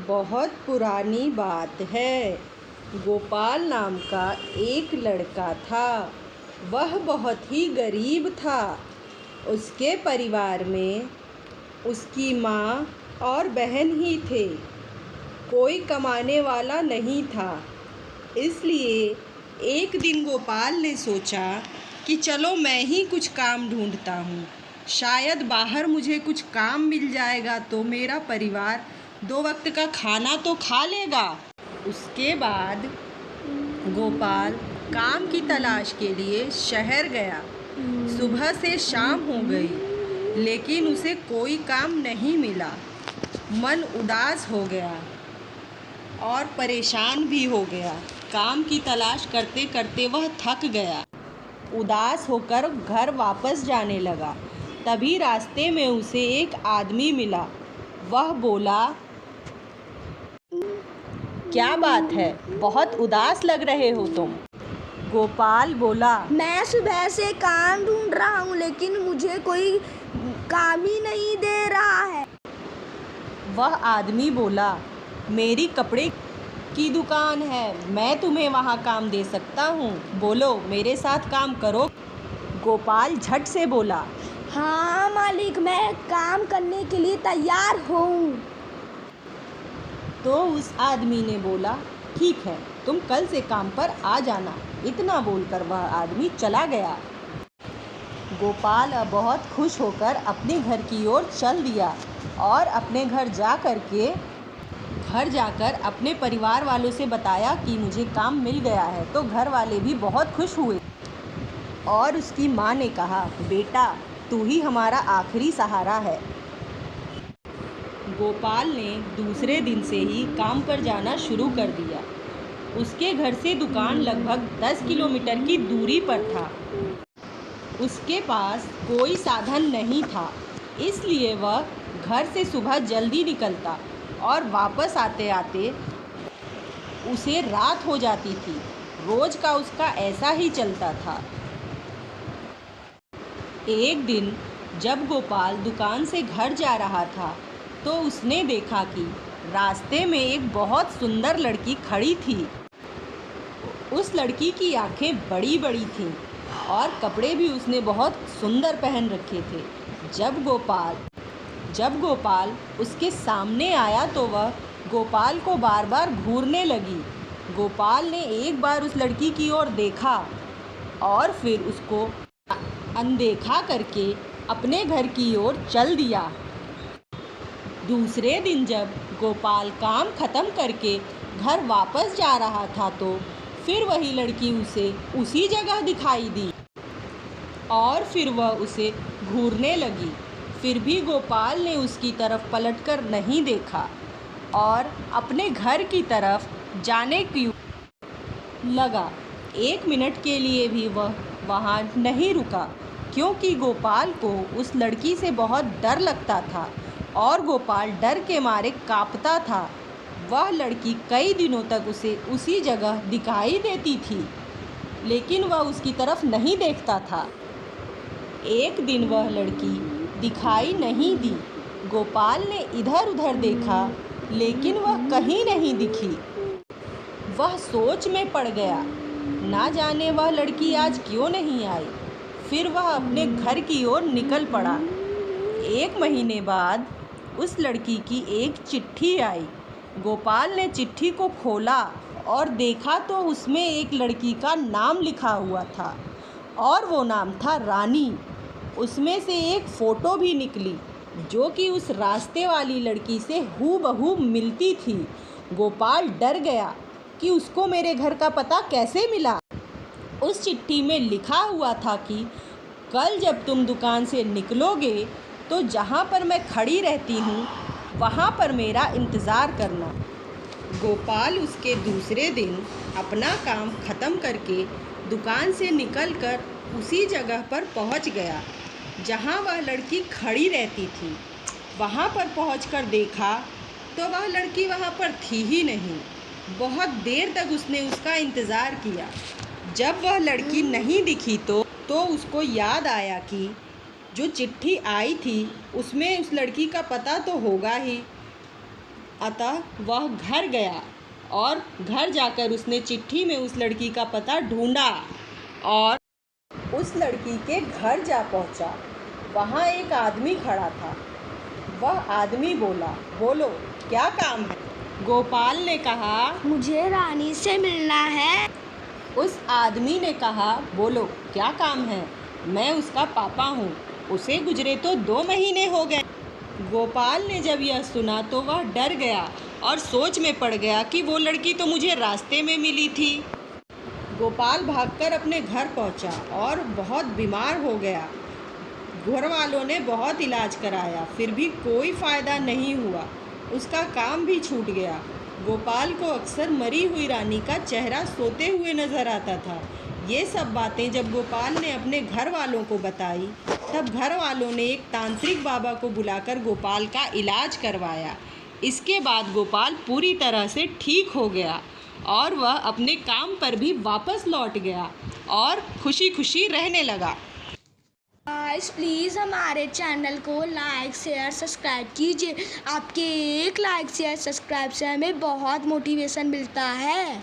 बहुत पुरानी बात है। गोपाल नाम का एक लड़का था। वह बहुत ही गरीब था। उसके परिवार में उसकी माँ और बहन ही थे। कोई कमाने वाला नहीं था। इसलिए एक दिन गोपाल ने सोचा कि चलो मैं ही कुछ काम ढूंढता हूँ। शायद बाहर मुझे कुछ काम मिल जाएगा तो मेरा परिवार 2 वक्त का खाना तो खा लेगा। उसके बाद गोपाल काम की तलाश के लिए शहर गया। सुबह से शाम हो गई, लेकिन उसे कोई काम नहीं मिला। मन उदास हो गया और परेशान भी हो गया। काम की तलाश करते करते वह थक गया। उदास होकर घर वापस जाने लगा। तभी रास्ते में उसे एक आदमी मिला। वह बोला, क्या बात है, बहुत उदास लग रहे हो तुम। गोपाल बोला, मैं सुबह से काम ढूंढ रहा हूँ, लेकिन मुझे कोई काम ही नहीं दे रहा है। वह आदमी बोला, मेरी कपड़े की दुकान है, मैं तुम्हें वहाँ काम दे सकता हूँ। बोलो, मेरे साथ काम करो। गोपाल झट से बोला, हाँ मालिक, मैं काम करने के लिए तैयार हूँ। तो उस आदमी ने बोला, ठीक है, तुम कल से काम पर आ जाना। इतना बोलकर वह आदमी चला गया। गोपाल अब बहुत खुश होकर अपने घर की ओर चल दिया और अपने घर जाकर अपने परिवार वालों से बताया कि मुझे काम मिल गया है। तो घर वाले भी बहुत खुश हुए और उसकी माँ ने कहा, बेटा, तू ही हमारा आखिरी सहारा है। गोपाल ने दूसरे दिन से ही काम पर जाना शुरू कर दिया। उसके घर से दुकान लगभग 10 किलोमीटर की दूरी पर था। उसके पास कोई साधन नहीं था, इसलिए वह घर से सुबह जल्दी निकलता और वापस आते आते उसे रात हो जाती थी। रोज का उसका ऐसा ही चलता था। एक दिन जब गोपाल दुकान से घर जा रहा था, तो उसने देखा कि रास्ते में एक बहुत सुंदर लड़की खड़ी थी। उस लड़की की आंखें बड़ी बड़ी थीं और कपड़े भी उसने बहुत सुंदर पहन रखे थे। जब गोपाल उसके सामने आया तो वह गोपाल को बार बार घूरने लगी। गोपाल ने एक बार उस लड़की की ओर देखा और फिर उसको अनदेखा करके अपने घर की ओर चल दिया। दूसरे दिन जब गोपाल काम खत्म करके घर वापस जा रहा था, तो फिर वही लड़की उसे उसी जगह दिखाई दी और फिर वह उसे घूरने लगी। फिर भी गोपाल ने उसकी तरफ पलटकर नहीं देखा और अपने घर की तरफ जाने की लगा। 1 मिनट के लिए भी वह वहाँ नहीं रुका, क्योंकि गोपाल को उस लड़की से बहुत डर लगता था और गोपाल डर के मारे कांपता था। वह लड़की कई दिनों तक उसे उसी जगह दिखाई देती थी, लेकिन वह उसकी तरफ नहीं देखता था। एक दिन वह लड़की दिखाई नहीं दी। गोपाल ने इधर उधर देखा, लेकिन वह कहीं नहीं दिखी। वह सोच में पड़ गया, ना जाने वह लड़की आज क्यों नहीं आई। फिर वह अपने घर की ओर निकल पड़ा। 1 महीने बाद उस लड़की की एक चिट्ठी आई। गोपाल ने चिट्ठी को खोला और देखा तो उसमें एक लड़की का नाम लिखा हुआ था और वो नाम था रानी। उसमें से एक फ़ोटो भी निकली जो कि उस रास्ते वाली लड़की से हूबहू मिलती थी। गोपाल डर गया कि उसको मेरे घर का पता कैसे मिला। उस चिट्ठी में लिखा हुआ था कि कल जब तुम दुकान से निकलोगे तो जहाँ पर मैं खड़ी रहती हूँ वहाँ पर मेरा इंतज़ार करना। गोपाल उसके दूसरे दिन अपना काम ख़त्म करके दुकान से निकलकर उसी जगह पर पहुँच गया जहाँ वह लड़की खड़ी रहती थी। वहाँ पर पहुँचकर देखा तो वह लड़की वहाँ पर थी ही नहीं। बहुत देर तक उसने उसका इंतज़ार किया। जब वह लड़की नहीं दिखी तो उसको याद आया कि जो चिट्ठी आई थी उसमें उस लड़की का पता तो होगा ही। अतः वह घर गया और घर जाकर उसने चिट्ठी में उस लड़की का पता ढूंढा और उस लड़की के घर जा पहुंचा। वहाँ एक आदमी खड़ा था। वह आदमी बोला, बोलो क्या काम है? गोपाल ने कहा, मुझे रानी से मिलना है। उस आदमी ने कहा, बोलो क्या काम है? मैं उसका पापा हूँ, उसे गुजरे तो 2 महीने हो गए। गोपाल ने जब यह सुना तो वह डर गया और सोच में पड़ गया कि वो लड़की तो मुझे रास्ते में मिली थी। गोपाल भागकर अपने घर पहुंचा और बहुत बीमार हो गया। घर वालों ने बहुत इलाज कराया, फिर भी कोई फ़ायदा नहीं हुआ। उसका काम भी छूट गया। गोपाल को अक्सर मरी हुई रानी का चेहरा सोते हुए नजर आता था। ये सब बातें जब गोपाल ने अपने घर वालों को बताई, तब घर वालों ने एक तांत्रिक बाबा को बुलाकर गोपाल का इलाज करवाया। इसके बाद गोपाल पूरी तरह से ठीक हो गया और वह अपने काम पर भी वापस लौट गया और खुशी खुशी रहने लगा। गाइस प्लीज़ हमारे चैनल को लाइक शेयर सब्सक्राइब कीजिए। आपके एक लाइक शेयर सब्सक्राइब से हमें बहुत मोटिवेशन मिलता है।